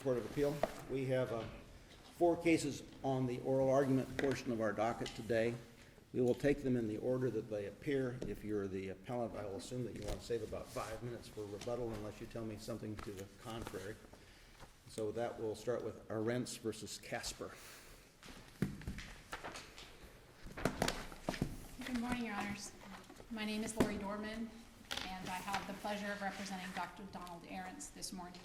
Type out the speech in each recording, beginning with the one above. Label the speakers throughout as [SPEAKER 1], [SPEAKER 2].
[SPEAKER 1] Court of Appeal. We have 4 cases on the oral argument portion of our docket today. We will take them in the order that they appear. If you're the appellant, I will assume that you want to save about 5 minutes for rebuttal unless you tell me something to the contrary. So that will start with Erens versus Casper.
[SPEAKER 2] Good morning, Your Honors. My name is Lori Dorman, and I have the pleasure of representing Dr. Donald Erens this morning.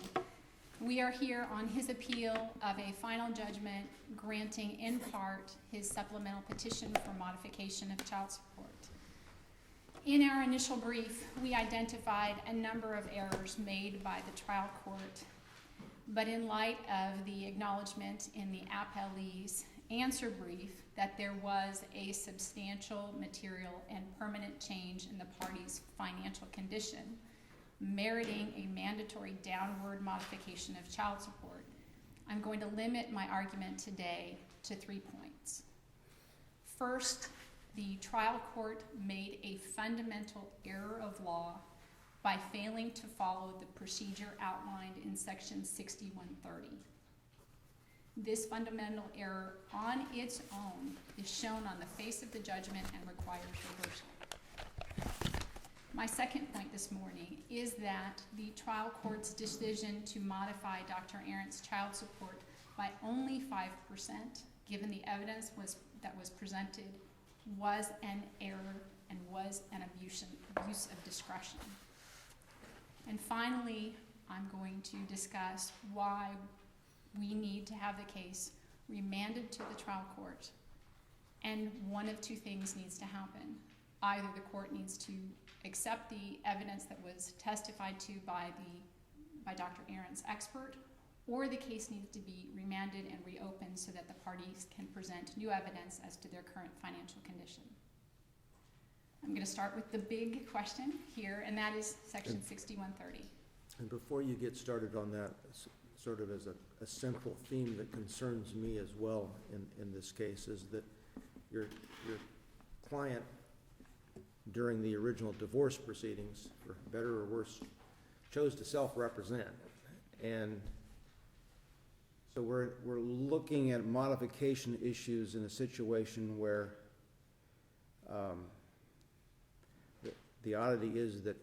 [SPEAKER 2] We are here on his appeal of a final judgment granting in part his supplemental petition for modification of child support. In our initial brief, we identified a number of errors made by the trial court, but in light of the acknowledgement in the Appellee's answer brief that there was a substantial material and permanent change in the party's financial condition, meriting a mandatory downward modification of child support, I'm going to limit my argument today to 3 points. First, the trial court made a fundamental error of law by failing to follow the procedure outlined in Section 6130. This fundamental error on its own is shown on the face of the judgment and requires reversal. My second point this morning is that the trial court's decision to modify Dr. Erens' child support by only 5%, given the evidence that was presented, was an error and was an abuse of discretion. And finally, I'm going to discuss why we need to have the case remanded to the trial court. And one of 2 things needs to happen. Either the court needs to accept the evidence that was testified to by Dr. Erens' expert, or the case needs to be remanded and reopened so that the parties can present new evidence as to their current financial condition. I'm going to start with the big question here, and that is Section 6130.
[SPEAKER 1] And before you get started on that, sort of as a central theme that concerns me as well in this case is that your client, during the original divorce proceedings, for better or worse, chose to self-represent. And so we're looking at modification issues in a situation where the oddity is that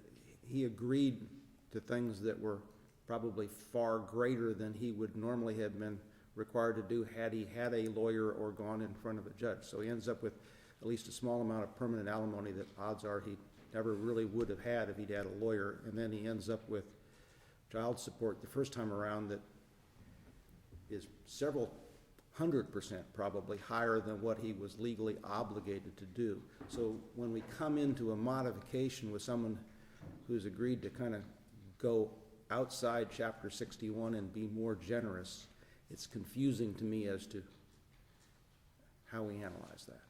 [SPEAKER 1] he agreed to things that were probably far greater than he would normally have been required to do had he had a lawyer or gone in front of a judge. So he ends up with at least a small amount of permanent alimony that odds are he never really would have had if he'd had a lawyer, and then he ends up with child support the first time around that is several 100% probably higher than what he was legally obligated to do. So when we come into a modification with someone who's agreed to kind of go outside Chapter 61 and be more generous, it's confusing to me as to how we analyze that.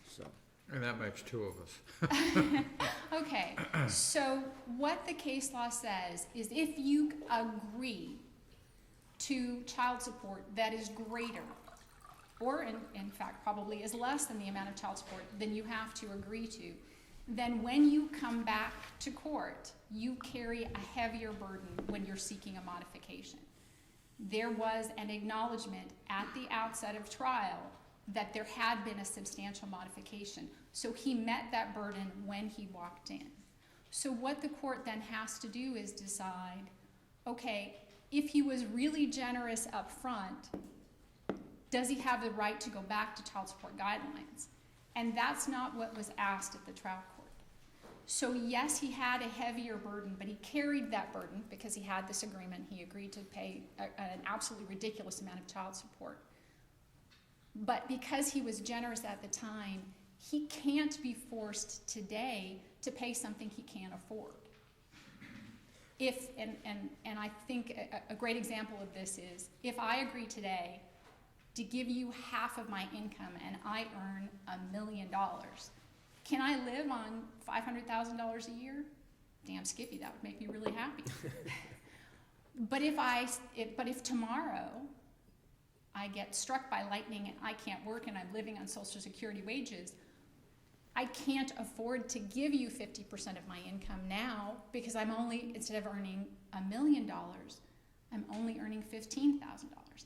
[SPEAKER 1] So.
[SPEAKER 3] And that makes 2 of us.
[SPEAKER 2] Okay, so what the case law says is if you agree to child support that is greater, or in fact probably is less than the amount of child support than you have to agree to, then when you come back to court, you carry a heavier burden when you're seeking a modification. There was an acknowledgement at the outset of trial that there had been a substantial modification. So he met that burden when he walked in. So what the court then has to do is decide, okay, if he was really generous up front, does he have the right to go back to child support guidelines? And that's not what was asked at the trial court. So yes, he had a heavier burden, but he carried that burden because he had this agreement. He agreed to pay an absolutely ridiculous amount of child support. But because he was generous at the time, he can't be forced today to pay something he can't afford. And I think a great example of this is, if I agree today to give you half of my income and I earn $1 million, can I live on $500,000 a year? Damn Skippy, that would make me really happy. But if tomorrow I get struck by lightning and I can't work and I'm living on Social Security wages, I can't afford to give you 50% of my income now because I'm only, instead of earning $1 million, I'm only earning $15,000,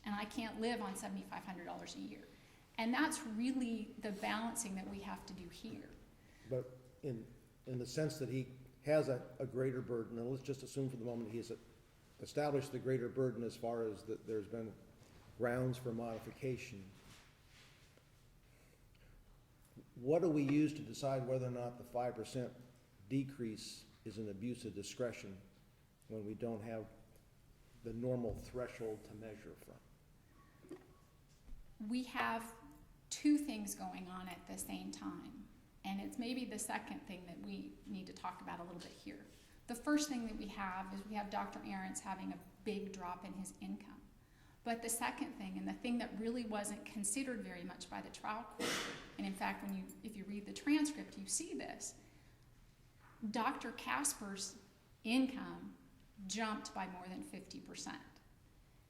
[SPEAKER 2] and I can't live on $7,500 a year. And that's really the balancing that we have to do here.
[SPEAKER 1] But in the sense that he has a greater burden, and let's just assume for the moment he has established the greater burden as far as that there's been grounds for modification, what do we use to decide whether or not the 5% decrease is an abuse of discretion when we don't have the normal threshold to measure from?
[SPEAKER 2] We have two things going on at the same time, and it's maybe the second thing that we need to talk about a little bit here. The first thing that we have is we have Dr. Erens having a big drop in his income. But the second thing, and the thing that really wasn't considered very much by the trial court, and in fact, if you read the transcript, you see this, Dr. Casper's income jumped by more than 50%.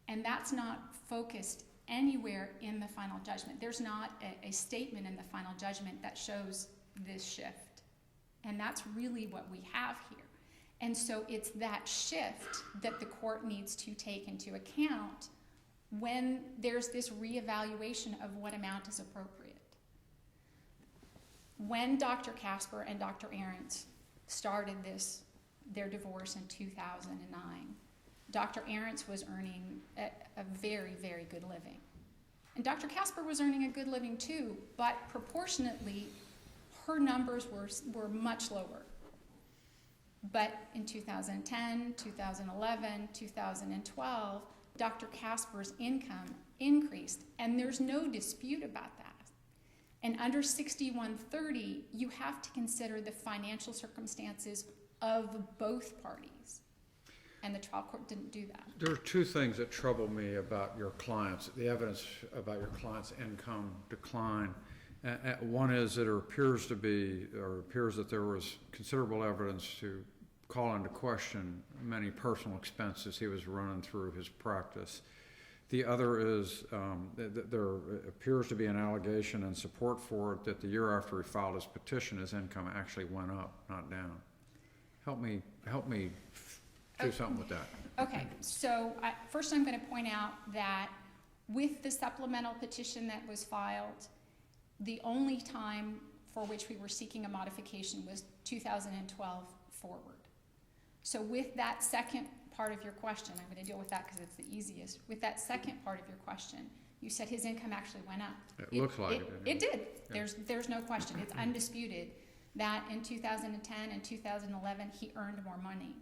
[SPEAKER 2] And that's not focused anywhere in the final judgment. There's not a statement in the final judgment that shows this shift. And that's really what we have here. And so it's that shift that the court needs to take into account when there's this reevaluation of what amount is appropriate. When Dr. Casper and Dr. Erens started their divorce in 2009, Dr. Erens was earning a very, very good living. And Dr. Casper was earning a good living too, but proportionately, her numbers were much lower. But in 2010, 2011, 2012, Dr. Casper's income increased, and there's no dispute about that. And under 6130, you have to consider the financial circumstances of both parties. And the trial court didn't do that.
[SPEAKER 3] There are two things that trouble me about your clients, the evidence about your client's income decline. One is that it appears that there was considerable evidence to call into question many personal expenses he was running through his practice. The other is that there appears to be an allegation and support for it that the year after he filed his petition, his income actually went up, not down. Help me do something with that.
[SPEAKER 2] Okay, so first I'm going to point out that with the supplemental petition that was filed, the only time for which we were seeking a modification was 2012 forward. So with that second part of your question, I'm going to deal with that because it's the easiest. With that second part of your question, you said his income actually went up.
[SPEAKER 3] It looks like it.
[SPEAKER 2] It did.
[SPEAKER 3] Yeah.
[SPEAKER 2] There's no question. It's undisputed that in 2010 and 2011 he earned more money.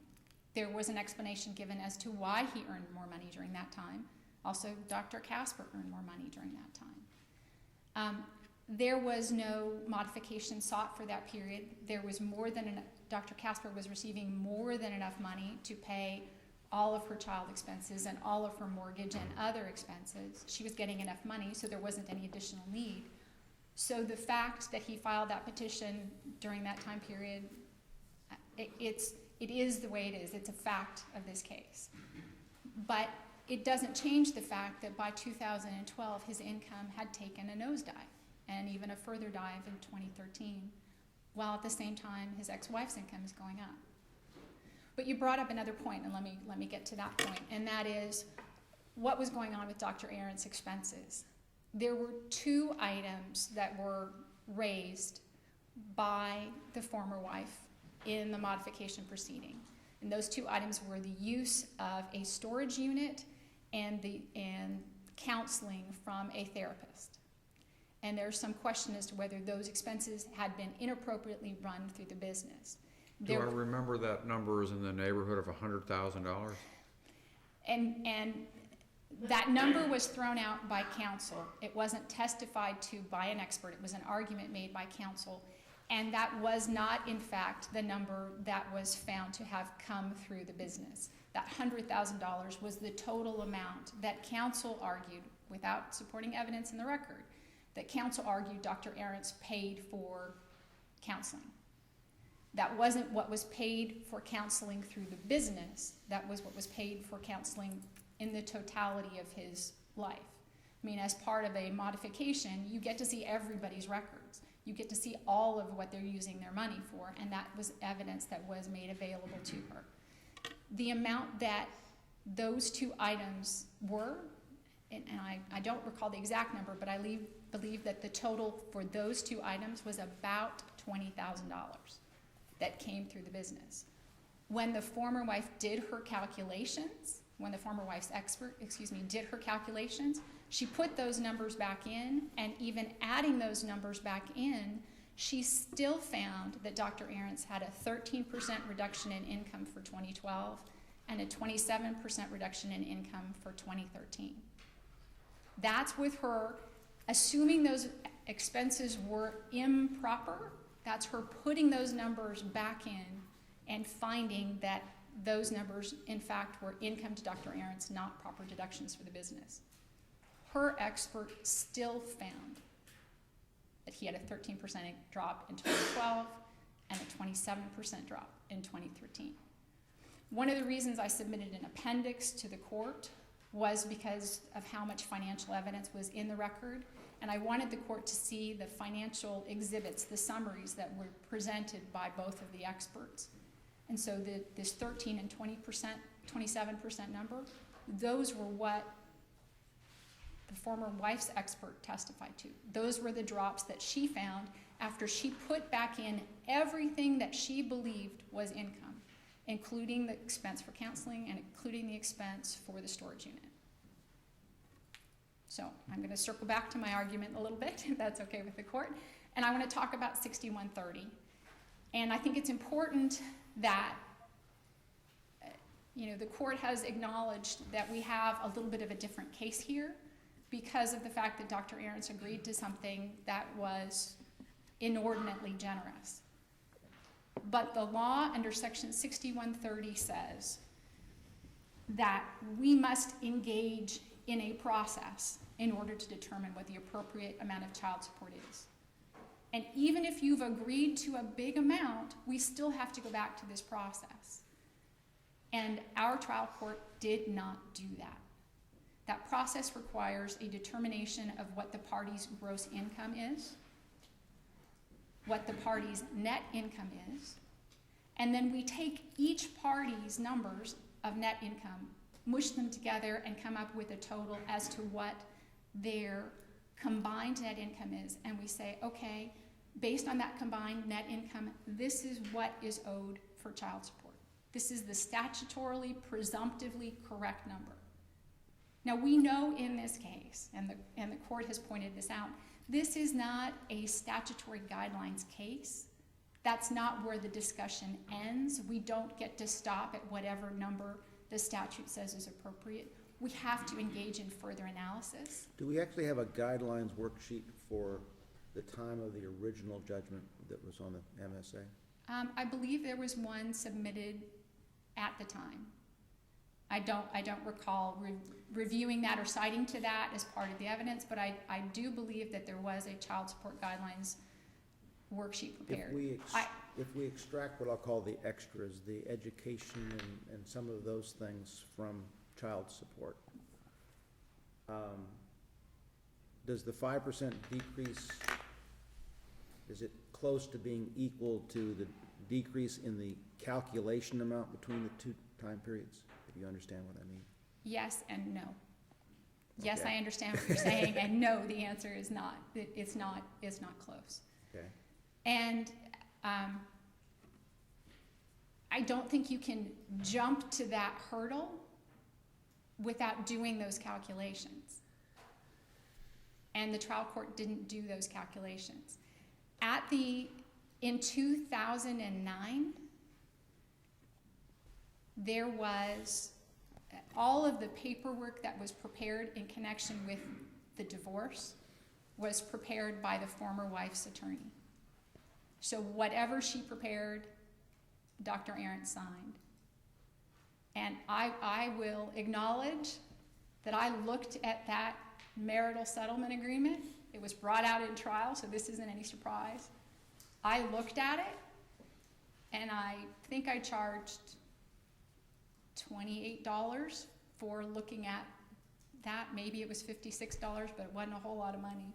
[SPEAKER 2] There was an explanation given as to why he earned more money during that time. Also, Dr. Casper earned more money during that time. There was no modification sought for that period. There was more than enough. Dr. Casper was receiving more than enough money to pay all of her child expenses and all of her mortgage and other expenses. She was getting enough money, so there wasn't any additional need. So the fact that he filed that petition during that time period, it is the way it is. It's a fact of this case. But it doesn't change the fact that by 2012, his income had taken a nosedive, and even a further dive in 2013, while at the same time his ex-wife's income is going up. But you brought up another point, and let me get to that point, and that is what was going on with Dr. Erens' expenses. There were two items that were raised by the former wife in the modification proceeding, and those two items were the use of a storage unit and counseling from a therapist. And there's some question as to whether those expenses had been inappropriately run through the business.
[SPEAKER 3] Do I remember that number is in the neighborhood of $100,000?
[SPEAKER 2] And that number was thrown out by counsel. It wasn't testified to by an expert. It was an argument made by counsel. And that was not, in fact, the number that was found to have come through the business. That $100,000 was the total amount that counsel argued, without supporting evidence in the record, that counsel argued Dr. Erens paid for counseling. That wasn't what was paid for counseling through the business. That was what was paid for counseling in the totality of his life. I mean, as part of a modification, you get to see everybody's records. You get to see all of what they're using their money for, and that was evidence that was made available to her. The amount that those two items were, and I don't recall the exact number, but I believe that the total for those two items was about $20,000 that came through the business. When the former wife did her calculations, when the former wife's expert, did her calculations, she put those numbers back in, and even adding those numbers back in, she still found that Dr. Erens had a 13% reduction in income for 2012 and a 27% reduction in income for 2013. That's with her, assuming those expenses were improper, that's her putting those numbers back in and finding that those numbers, in fact, were income to Dr. Erens, not proper deductions for the business. Her expert still found that he had a 13% drop in 2012 and a 27% drop in 2013. One of the reasons I submitted an appendix to the court was because of how much financial evidence was in the record, and I wanted the court to see the financial exhibits, the summaries that were presented by both of the experts. And so this 13 and 20%, 27% number, those were what the former wife's expert testified to. Those were the drops that she found after she put back in everything that she believed was income, including the expense for counseling and including the expense for the storage unit. So I'm going to circle back to my argument a little bit, if that's okay with the court. And I want to talk about 6130. And I think it's important that the court has acknowledged that we have a little bit of a different case here because of the fact that Dr. Erens agreed to something that was inordinately generous. But the law under section 6130 says that we must engage in a process in order to determine what the appropriate amount of child support is. And even if you've agreed to a big amount, we still have to go back to this process. And our trial court did not do that. That process requires a determination of what the party's gross income is, what the party's net income is, and then we take each party's numbers of net income, mush them together, and come up with a total as to what their combined net income is. And we say, okay, based on that combined net income, this is what is owed for child support. This is the statutorily, presumptively correct number. Now, we know in this case, and the court has pointed this out, this is not a statutory guidelines case. That's not where the discussion ends. We don't get to stop at whatever number the statute says is appropriate. We have to engage in further analysis.
[SPEAKER 1] Do we actually have a guidelines worksheet for the time of the original judgment that was on the MSA?
[SPEAKER 2] I believe there was one submitted at the time. I don't recall reviewing that or citing to that as part of the evidence, but I do believe that there was a child support guidelines worksheet prepared.
[SPEAKER 1] If we extract what I'll call the extras, the education and some of those things from child support, does the 5% decrease, is it close to being equal to the decrease in the calculation amount between the two time periods? If you understand what I mean. Yes
[SPEAKER 2] and no. Yes,
[SPEAKER 1] Okay.
[SPEAKER 2] I understand what you're saying, and no, the answer is not. It's not close.
[SPEAKER 1] Okay.
[SPEAKER 2] And I don't think you can jump to that hurdle without doing those calculations. And the trial court didn't do those calculations. In 2009, there was all of the paperwork that was prepared in connection with the divorce was prepared by the former wife's attorney. So whatever she prepared, Dr. Erens signed. And I will acknowledge that I looked at that marital settlement agreement. It was brought out in trial, so this isn't any surprise. I looked at it, and I think I charged $28 for looking at that. Maybe it was $56, but it wasn't a whole lot of money.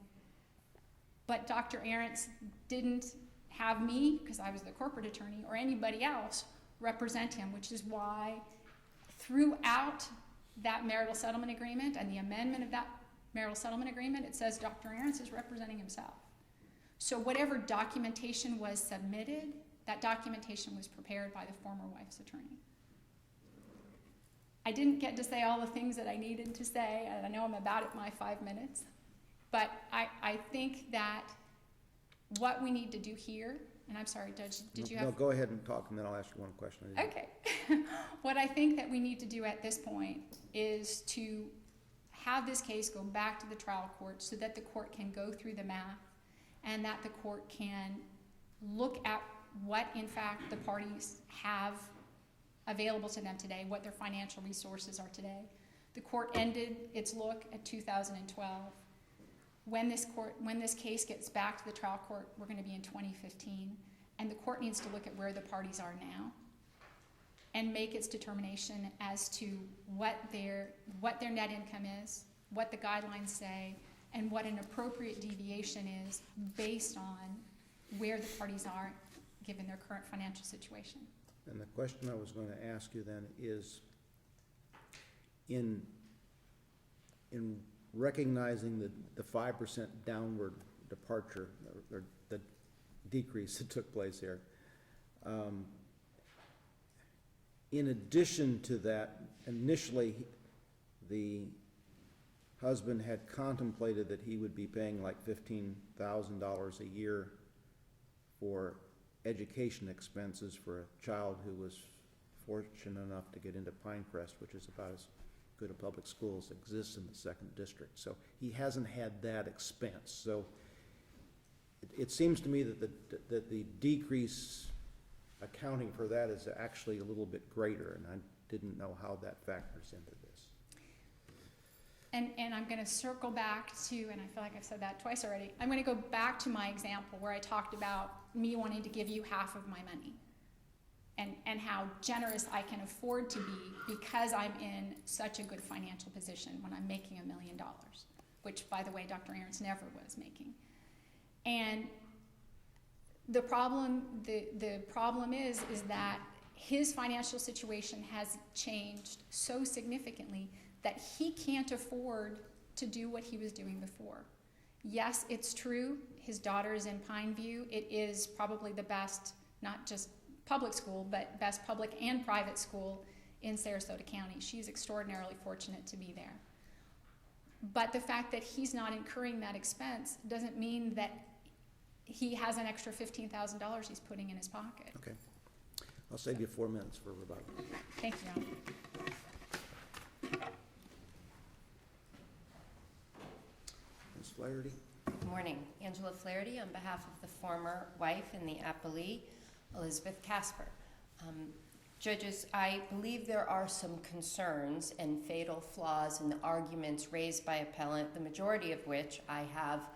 [SPEAKER 2] But Dr. Erens didn't have me, because I was the corporate attorney, or anybody else represent him, which is why throughout that marital settlement agreement and the amendment of that marital settlement agreement, it says Dr. Erens is representing himself. So whatever documentation was submitted, that documentation was prepared by the former wife's attorney. I didn't get to say all the things that I needed to say, and I know I'm about at my 5 minutes, but I think that what we need to do here, and I'm sorry, Judge, did you have?
[SPEAKER 1] No, go ahead and talk, and then I'll ask you one question.
[SPEAKER 2] Okay. What I think that we need to do at this point is to have this case go back to the trial court so that the court can go through the math and that the court can look at what, in fact, the parties have available to them today, what their financial resources are today. The court ended its look at 2012. When this case gets back to the trial court, we're going to be in 2015, and the court needs to look at where the parties are now and make its determination as to what their net income is, what the guidelines say, and what an appropriate deviation is based on where the parties are given their current financial situation.
[SPEAKER 1] And the question I was going to ask you then is, in recognizing the 5% downward departure, or the decrease that took place here, in addition to that, initially the husband had contemplated that he would be paying like $15,000 a year for education expenses for a child who was fortunate enough to get into Pinecrest, which is about as good a public school as exists in the 2nd District. So he hasn't had that expense. So it seems to me that the decrease accounting for that is actually a little bit greater, and I didn't know how that factors into this.
[SPEAKER 2] And I'm going to circle back to, and I feel like I've said that twice already, I'm going to go back to my example where I talked about me wanting to give you half of my money and how generous I can afford to be because I'm in such a good financial position when I'm making $1 million, which, by the way, Dr. Erens never was making. And the problem is that his financial situation has changed so significantly that he can't afford to do what he was doing before. Yes, it's true, his daughter is in Pineview. It is probably the best, not just public school, but best public and private school in Sarasota County. She's extraordinarily fortunate to be there. But the fact that he's not incurring that expense doesn't mean that he has an extra $15,000 he's putting in his pocket.
[SPEAKER 1] Okay. I'll save you 4 minutes for rebuttal.
[SPEAKER 2] Thank you, Your Honor.
[SPEAKER 1] Ms. Flaherty?
[SPEAKER 4] Good morning. Angela Flaherty on behalf of the former wife and the appellee, Elizabeth Casper. Judges, I believe there are some concerns and fatal flaws in the arguments raised by appellant, the majority of which I have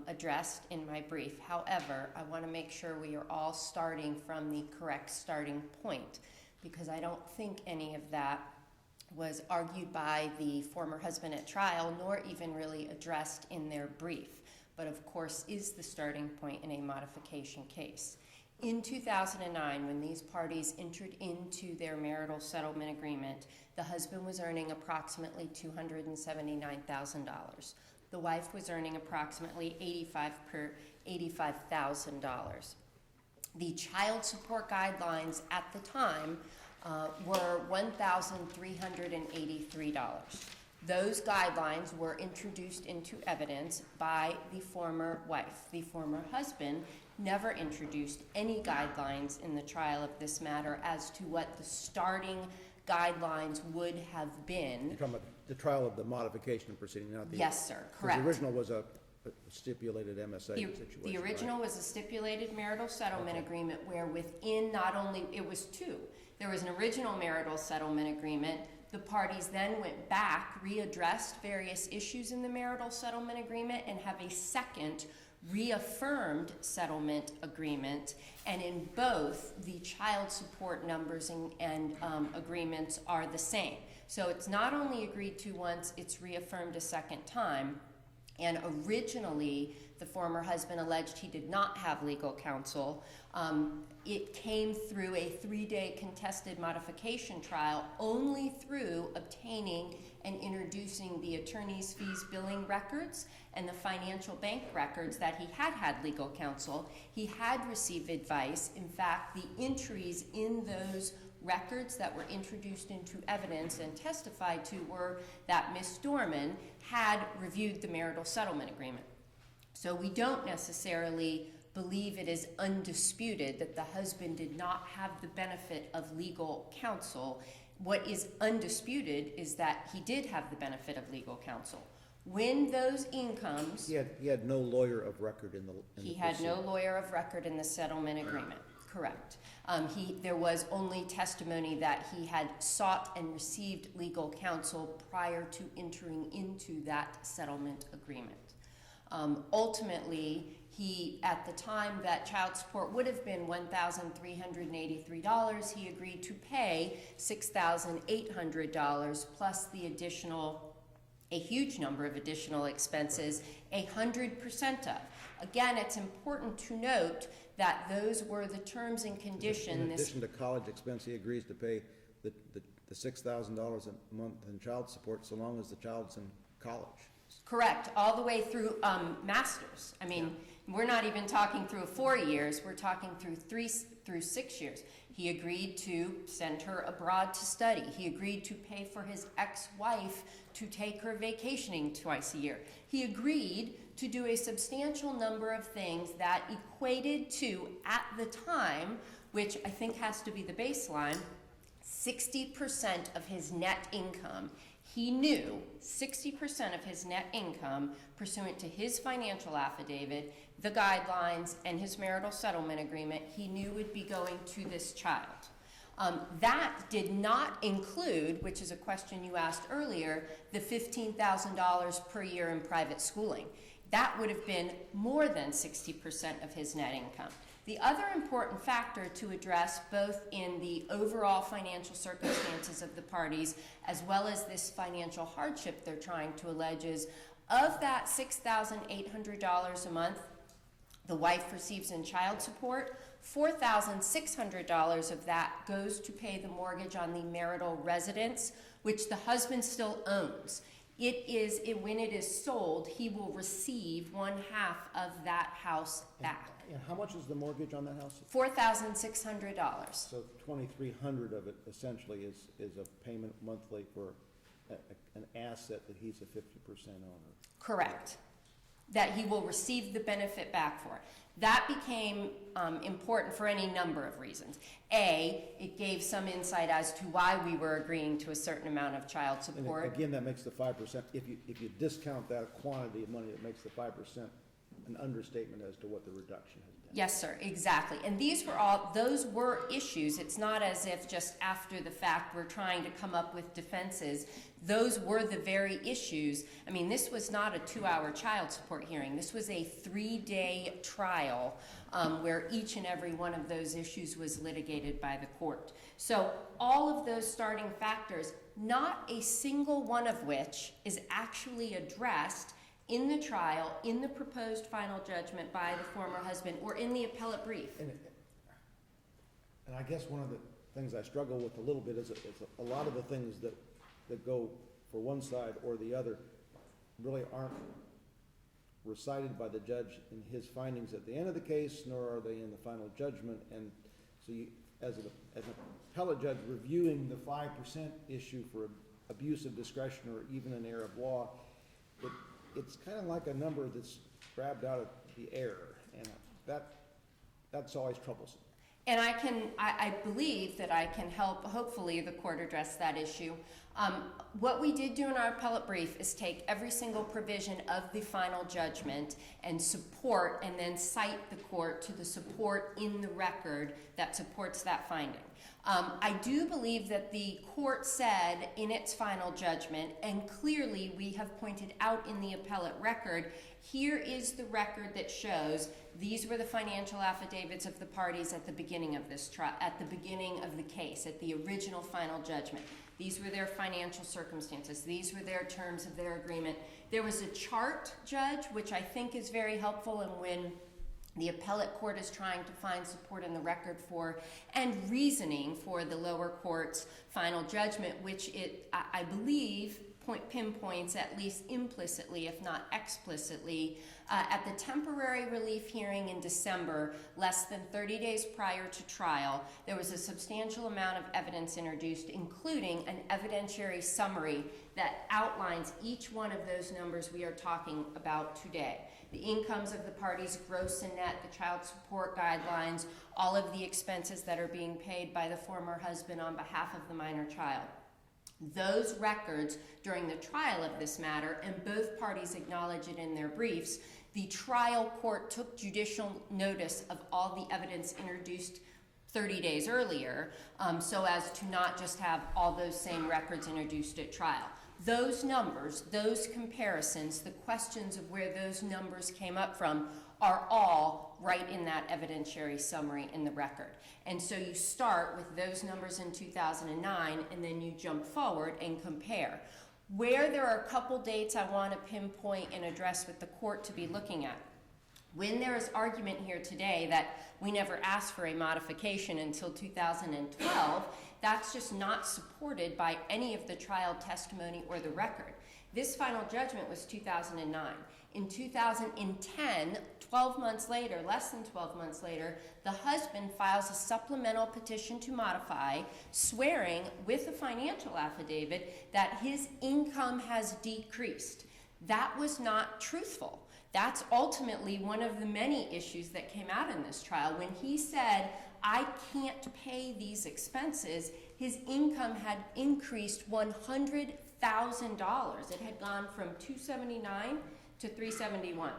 [SPEAKER 4] addressed in my brief. However, I want to make sure we are all starting from the correct starting point, because I don't think any of that was argued by the former husband at trial, nor even really addressed in their brief, but of course is the starting point in a modification case. In 2009, when these parties entered into their marital settlement agreement, the husband was earning approximately $279,000. The wife was earning approximately $85,000. The child support guidelines at the time were $1,383. Those guidelines were introduced into evidence by the former wife. The former husband never introduced any guidelines in the trial of this matter as to what the starting guidelines would have been.
[SPEAKER 1] You're talking about the trial of the modification proceeding, not the...
[SPEAKER 4] Yes, sir, correct.
[SPEAKER 1] The original was a stipulated MSA situation.
[SPEAKER 4] The original was a stipulated marital settlement agreement where within not only, it was two. There was an original marital settlement agreement. The parties then went back, readdressed various issues in the marital settlement agreement, and have a second reaffirmed settlement agreement. And in both, the child support numbers and agreements are the same. So it's not only agreed to once, it's reaffirmed a second time. And originally, the former husband alleged he did not have legal counsel. It came through a 3-day contested modification trial only through obtaining and introducing the attorney's fees billing records and the financial bank records that he had had legal counsel. He had received advice. In fact, the entries in those records that were introduced into evidence and testified to were that Ms. Dorman had reviewed the marital settlement agreement. So we don't necessarily believe it is undisputed that the husband did not have the benefit of legal counsel. What is undisputed is that he did have the benefit of legal counsel. When those incomes...
[SPEAKER 1] He had no lawyer of record in the
[SPEAKER 4] He had no lawyer of record in the settlement agreement, correct. There was only testimony that he had sought and received legal counsel prior to entering into that settlement agreement. Ultimately, he, at the time that child support would have been $1,383, he agreed to pay $6,800 plus the additional, a huge number of additional expenses, 100% of. Again, it's important to note that those were the terms and conditions.
[SPEAKER 1] In addition to college expense, he agrees to pay the $6,000 a month in child support so long as the child's in college.
[SPEAKER 4] Correct, all the way through masters. I mean, we're not even talking through 4 years, we're talking through 3 through 6 years. He agreed to send her abroad to study. He agreed to pay for his ex-wife to take her vacationing twice a year. He agreed to do a substantial number of things that equated to, at the time, which I think has to be the baseline, 60% of his net income. He knew 60% of his net income, pursuant to his financial affidavit, the guidelines, and his marital settlement agreement, he knew would be going to this child. That did not include, which is a question you asked earlier, the $15,000 per year in private schooling. That would have been more than 60% of his net income. The other important factor to address, both in the overall financial circumstances of the parties as well as this financial hardship they're trying to allege, is of that $6,800 a month the wife receives in child support, $4,600 of that goes to pay the mortgage on the marital residence, which the husband still owns. When it is sold, he will receive 1/2 of that house back.
[SPEAKER 1] And how much is the mortgage on that house?
[SPEAKER 4] $4,600.
[SPEAKER 1] So $2,300 of it essentially is a payment monthly for an asset that he's a 50% owner.
[SPEAKER 4] Correct. That he will receive the benefit back for. That became important for any number of reasons. A, it gave some insight as to why we were agreeing to a certain amount of child support.
[SPEAKER 1] And again, that makes the 5%, if you discount that quantity of money, it makes the 5% an understatement as to what the reduction has been.
[SPEAKER 4] Yes, sir, exactly. And those were issues. It's not as if just after the fact we're trying to come up with defenses. Those were the very issues. I mean, this was not a 2-hour child support hearing. This was a 3-day trial where each and every one of those issues was litigated by the court. So all of those starting factors, not a single one of which is actually addressed in the trial, in the proposed final judgment by the former husband, or in the appellate brief.
[SPEAKER 1] And I guess one of the things I struggle with a little bit is a lot of the things that go for one side or the other really aren't recited by the judge in his findings at the end of the case, nor are they in the final judgment. And so you, as an appellate judge reviewing the 5% issue for abuse of discretion or even an error of law, it's kind of like a number that's grabbed out of the air, and that's always troublesome.
[SPEAKER 4] And I believe that I can help, hopefully, the court address that issue. What we did do in our appellate brief is take every single provision of the final judgment and support, and then cite the court to the support in the record that supports that finding. I do believe that the court said in its final judgment, and clearly we have pointed out in the appellate record, here is the record that shows these were the financial affidavits of the parties at the beginning of this trial, at the beginning of the case, at the original final judgment. These were their financial circumstances. These were their terms of their agreement. There was a chart, Judge, which I think is very helpful, and when the appellate court is trying to find support in the record for and reasoning for the lower court's final judgment, which I believe, pinpoints at least implicitly, if not explicitly, at the temporary relief hearing in December, less than 30 days prior to trial, there was a substantial amount of evidence introduced, including an evidentiary summary that outlines each one of those numbers we are talking about today. The incomes of the parties, gross and net, the child support guidelines, all of the expenses that are being paid by the former husband on behalf of the minor child. Those records during the trial of this matter, and both parties acknowledge it in their briefs, the trial court took judicial notice of all the evidence introduced 30 days earlier, so as to not just have all those same records introduced at trial. Those numbers, those comparisons, the questions of where those numbers came up from are all right in that evidentiary summary in the record. And so you start with those numbers in 2009, and then you jump forward and compare. Where there are a couple dates I want to pinpoint and address with the court to be looking at. When there is argument here today that we never asked for a modification until 2012, that's just not supported by any of the trial testimony or the record. This final judgment was 2009. In 2010, 12 months later, less than 12 months later, the husband files a supplemental petition to modify, swearing with a financial affidavit that his income has decreased. That was not truthful. That's ultimately one of the many issues that came out in this trial. When he said, I can't pay these expenses, his income had increased $100,000. It had gone from $279 to $371.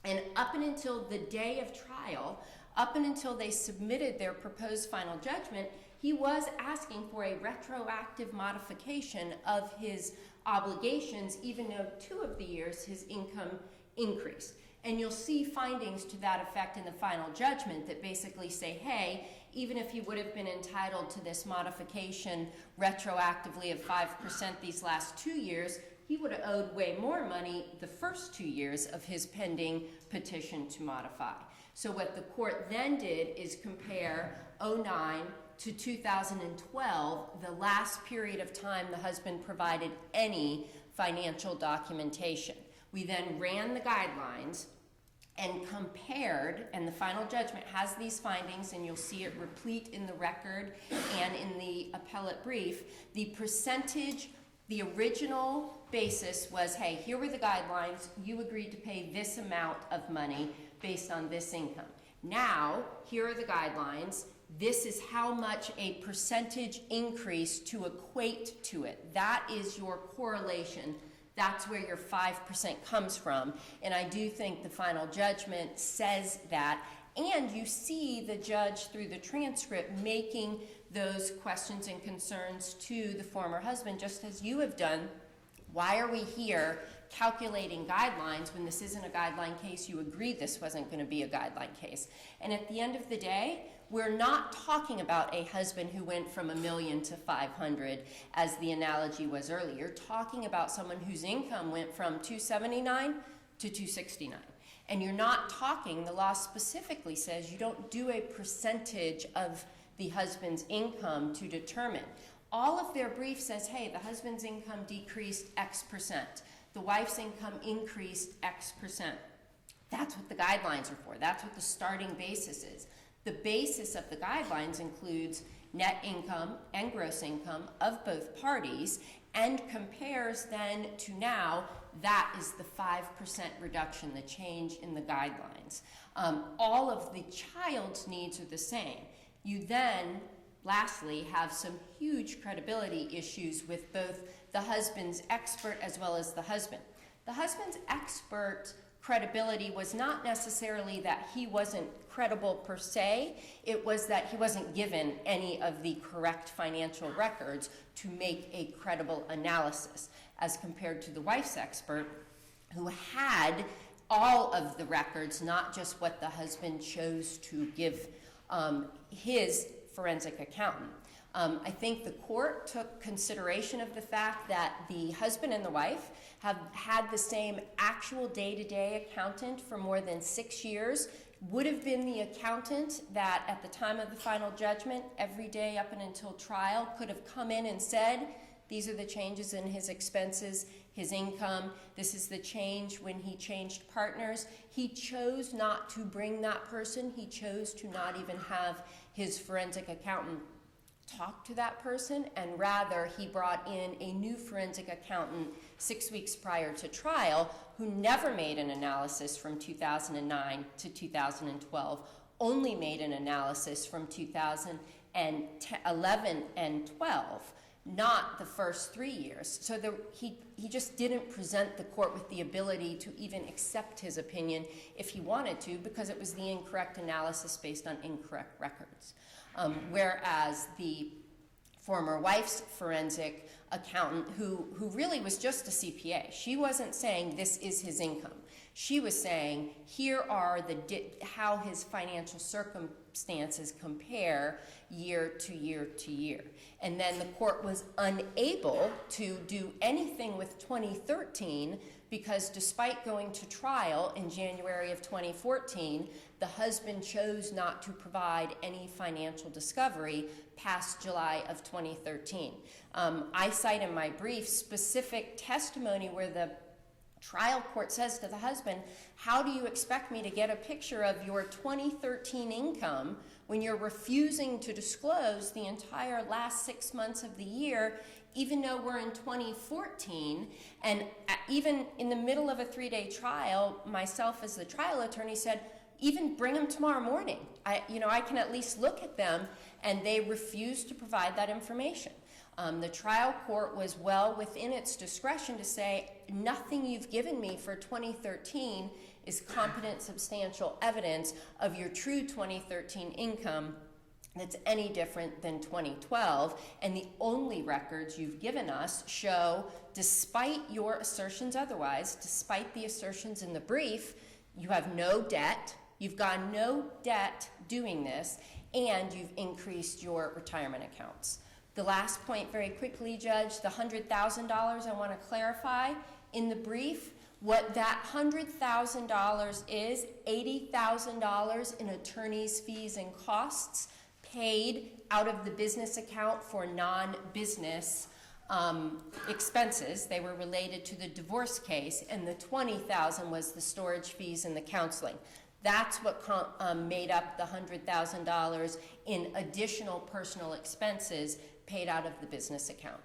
[SPEAKER 4] And up and until the day of trial, up and until they submitted their proposed final judgment, he was asking for a retroactive modification of his obligations, even though 2 of the years his income increased. And you'll see findings to that effect in the final judgment that basically say, hey, even if he would have been entitled to this modification retroactively of 5% these last 2 years, he would have owed way more money the first 2 years of his pending petition to modify. So what the court then did is compare 2009 to 2012, the last period of time the husband provided any financial documentation. We then ran the guidelines and compared, and the final judgment has these findings, and you'll see it replete in the record and in the appellate brief. The percentage, the original basis was, hey, here were the guidelines, you agreed to pay this amount of money based on this income. Now, here are the guidelines, this is how much a percentage increase to equate to it. That is your correlation. That's where your 5% comes from. And I do think the final judgment says that. And you see the judge through the transcript making those questions and concerns to the former husband, just as you have done. Why are we here calculating guidelines when this isn't a guideline case? You agreed this wasn't going to be a guideline case. And at the end of the day, we're not talking about a husband who went from $1 million to $500, as the analogy was earlier. Talking about someone whose income went from $279 to $269. And you're not talking, the law specifically says you don't do a percentage of the husband's income to determine. All of their brief says, hey, the husband's income decreased X percent. The wife's income increased X percent. That's what the guidelines are for. That's what the starting basis is. The basis of the guidelines includes net income and gross income of both parties and compares then to now, that is the 5% reduction, the change in the guidelines. All of the child's needs are the same. You then, lastly, have some huge credibility issues with both the husband's expert as well as the husband. The husband's expert credibility was not necessarily that he wasn't credible per se, it was that he wasn't given any of the correct financial records to make a credible analysis, as compared to the wife's expert, who had all of the records, not just what the husband chose to give his forensic accountant. I think the court took consideration of the fact that the husband and the wife have had the same actual day-to-day accountant for more than 6 years, would have been the accountant that at the time of the final judgment, every day up and until trial, could have come in and said, these are the changes in his expenses, his income, this is the change when he changed partners. He chose not to bring that person. He chose to not even have his forensic accountant talk to that person, and rather he brought in a new forensic accountant 6 weeks prior to trial who never made an analysis from 2009 to 2012, only made an analysis from 2011 and 12, not the first 3 years. So he just didn't present the court with the ability to even accept his opinion if he wanted to, because it was the incorrect analysis based on incorrect records. Whereas the former wife's forensic accountant, who really was just a CPA, she wasn't saying this is his income. She was saying here are how his financial circumstances compare year to year to year. And then the court was unable to do anything with 2013 because despite going to trial in January of 2014, the husband chose not to provide any financial discovery past July of 2013. I cite in my brief specific testimony where the trial court says to the husband, how do you expect me to get a picture of your 2013 income when you're refusing to disclose the entire last 6 months of the year, even though we're in 2014? And even in the middle of a 3-day trial, myself as the trial attorney said, even bring them tomorrow morning. I can at least look at them, and they refused to provide that information. The trial court was well within its discretion to say, nothing you've given me for 2013 is competent, substantial evidence of your true 2013 income that's any different than 2012, and the only records you've given us show, despite your assertions otherwise, despite the assertions in the brief, you have no debt, you've gone no debt doing this, and you've increased your retirement accounts. The last point very quickly, Judge, the $100,000 I want to clarify. In the brief, what that $100,000 is, $80,000 in attorney's fees and costs paid out of the business account for non-business expenses. They were related to the divorce case, and the $20,000 was the storage fees and the counseling. That's what made up the $100,000 in additional personal expenses paid out of the business account.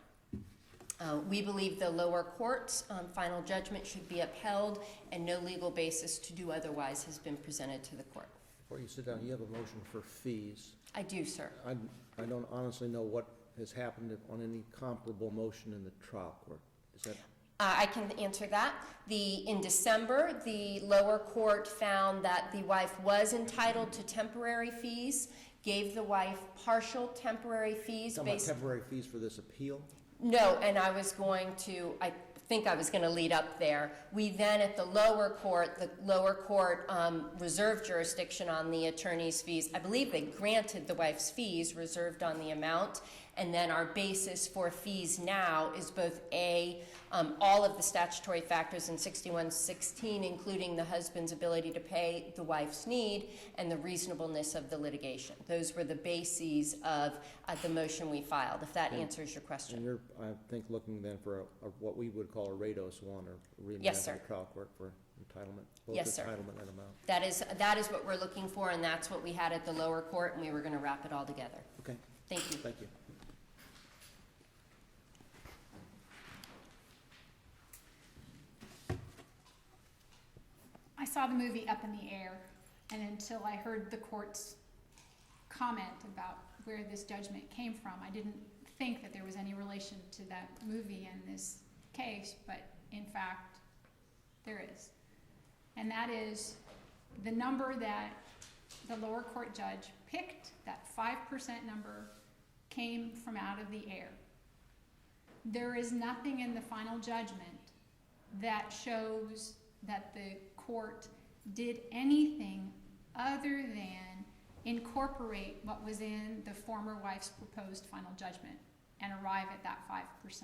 [SPEAKER 4] We believe the lower court's final judgment should be upheld, and no legal basis to do otherwise has been presented to the court.
[SPEAKER 1] Before you sit down, you have a motion for fees.
[SPEAKER 4] I do, sir.
[SPEAKER 1] I don't honestly know what has happened on any comparable motion in the trial court. Is that?
[SPEAKER 4] I can answer that. In December, the lower court found that the wife was entitled to temporary fees, gave the wife partial temporary fees.
[SPEAKER 1] Talking about temporary fees for this appeal?
[SPEAKER 4] No, and I think I was going to lead up there. We then at the lower court reserved jurisdiction on the attorney's fees. I believe they granted the wife's fees reserved on the amount, and then our basis for fees now is both all of the statutory factors in 6116, including the husband's ability to pay the wife's need and the reasonableness of the litigation. Those were the bases of the motion we filed, if that answers your question.
[SPEAKER 1] And you're, I think, looking then for what we would call a Rados one, or remand
[SPEAKER 4] Yes,
[SPEAKER 1] to
[SPEAKER 4] sir.
[SPEAKER 1] the trial court for entitlement, both
[SPEAKER 4] Yes, sir.
[SPEAKER 1] entitlement and amount.
[SPEAKER 4] That is what we're looking for, and that's what we had at the lower court, and we were going to wrap it all together.
[SPEAKER 1] Okay,
[SPEAKER 4] Thank you.
[SPEAKER 1] thank you.
[SPEAKER 2] I saw the movie Up in the Air, and until I heard the court's comment about where this judgment came from, I didn't think that there was any relation to that movie and this case, but in fact, there is. And that is the number that the lower court judge picked, that 5% number, came from out of the air. There is nothing in the final judgment that shows that the court did anything other than incorporate what was in the former wife's proposed final judgment and arrive at that 5%.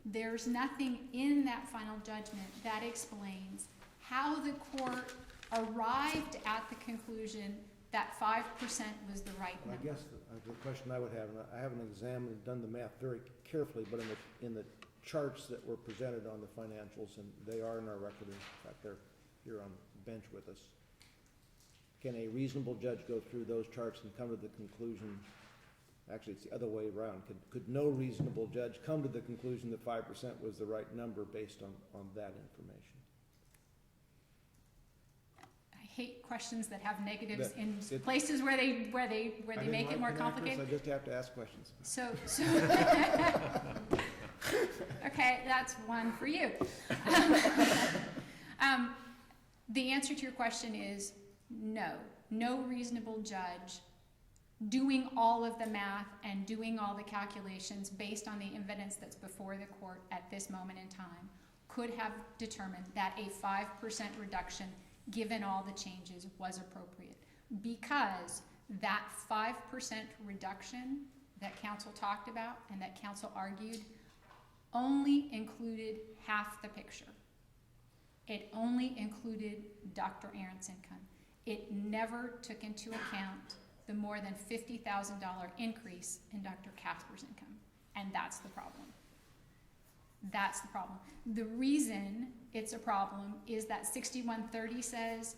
[SPEAKER 2] There's nothing in that final judgment that explains how the court arrived at the conclusion that 5% was the right
[SPEAKER 1] And I
[SPEAKER 2] number.
[SPEAKER 1] guess the question I would have, and I haven't examined and done the math very carefully, but in the charts that were presented on the financials, and they are in our record, in fact, they're here on the bench with us. Can a reasonable judge go through those charts and come to the conclusion, actually, it's the other way around, could no reasonable judge come to the conclusion that 5% was the right number based on that information?
[SPEAKER 2] I hate questions that have negatives
[SPEAKER 1] That-
[SPEAKER 2] in
[SPEAKER 1] it-
[SPEAKER 2] places where they make it more
[SPEAKER 1] I
[SPEAKER 2] complicated.
[SPEAKER 1] just have to ask questions.
[SPEAKER 2] So, okay, that's one for you. The answer to your question is no. No reasonable judge doing all of the math and doing all the calculations based on the evidence that's before the court at this moment in time could have determined that a 5% reduction, given all the changes, was appropriate. Because that 5% reduction that counsel talked about and that counsel argued only included half the picture. It only included Dr. Erens' income. It never took into account the more than $50,000 increase in Dr. Casper's income. And that's the problem. That's the problem. The reason it's a problem is that 6130 says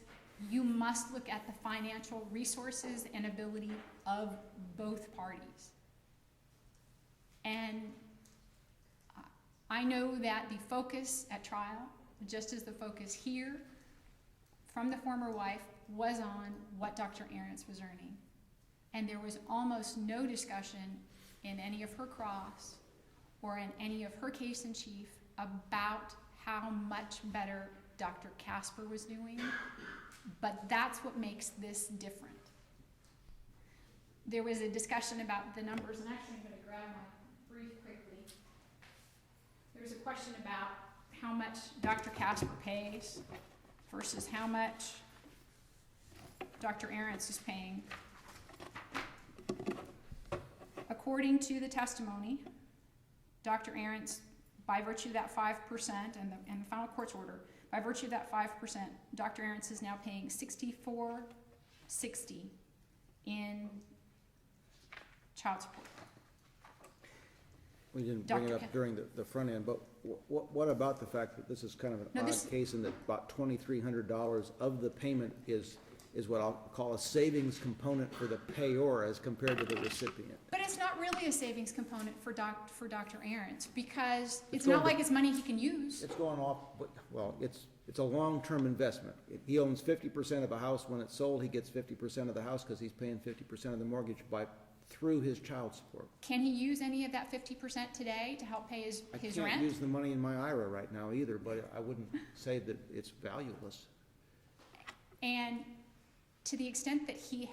[SPEAKER 2] you must look at the financial resources and ability of both parties. And I know that the focus at trial, just as the focus here from the former wife, was on what Dr. Erens was earning. And there was almost no discussion in any of her cross or in any of her case in chief about how much better Dr. Casper was doing. But that's what makes this different. There was a discussion about the numbers, and actually I'm going to grab my brief quickly. There was a question about how much Dr. Casper pays versus how much Dr. Erens is paying. According to the testimony, Dr. Erens, by virtue of that 5% and the final court's order, by virtue of that 5%, Dr. Erens is now paying $64.60 in child support.
[SPEAKER 1] We didn't bring it
[SPEAKER 2] Dr.
[SPEAKER 1] up during the front end, but what about the fact that this is kind of an
[SPEAKER 2] No,
[SPEAKER 1] odd
[SPEAKER 2] this-
[SPEAKER 1] case in that about $2,300 of the payment is what I'll call a savings component for the payor as compared to the recipient?
[SPEAKER 2] But it's not really a savings component for Dr. Erens, because it's
[SPEAKER 1] going
[SPEAKER 2] not
[SPEAKER 1] to-
[SPEAKER 2] like it's money he can use.
[SPEAKER 1] It's going off, but, well, it's a long-term investment. He owns 50% of a house. When it's sold, he gets 50% of the house because he's paying 50% of the mortgage through his child support.
[SPEAKER 2] Can he use any of that 50% today to help pay his
[SPEAKER 1] I
[SPEAKER 2] rent?
[SPEAKER 1] can't use the money in my IRA right now either, but I wouldn't say that it's valueless.
[SPEAKER 2] And to the extent that he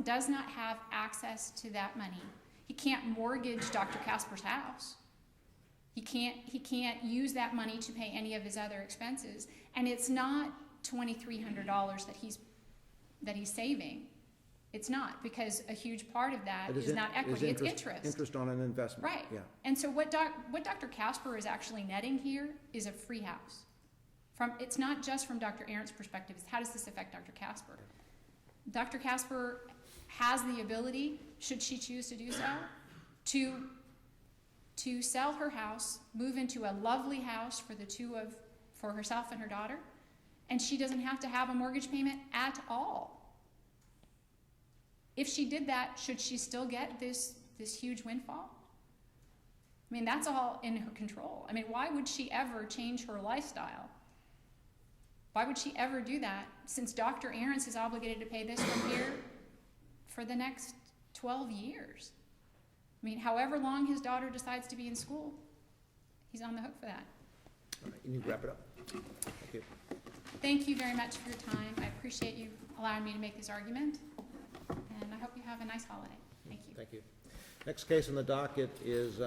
[SPEAKER 2] does not have access to that money, he can't mortgage Dr. Casper's house. He can't use that money to pay any of his other expenses. And it's not $2,300 that he's saving. It's not, because a huge part of that is not equity, it's interest.
[SPEAKER 1] Interest on an investment.
[SPEAKER 2] Right.
[SPEAKER 1] Yeah.
[SPEAKER 2] And so what Dr. Casper is actually netting here is a free house. It's not just from Dr. Erens' perspective, it's how does this affect Dr. Casper? Dr. Casper has the ability, should she choose to do so, to sell her house, move into a lovely house for herself and her daughter, and she doesn't have to have a mortgage payment at all. If she did that, should she still get this huge windfall? I mean, that's all in her control. I mean, why would she ever change her lifestyle? Why would she ever do that, since Dr. Erens is obligated to pay this from here for the next 12 years? I mean, however long his daughter decides to be in school, he's on the hook for that.
[SPEAKER 1] All right, you need to wrap it up. Okay.
[SPEAKER 2] Thank you very much for your time. I appreciate you allowing me to make this argument, and I hope you have a nice holiday. Thank you.
[SPEAKER 1] Thank you. Next case on the docket is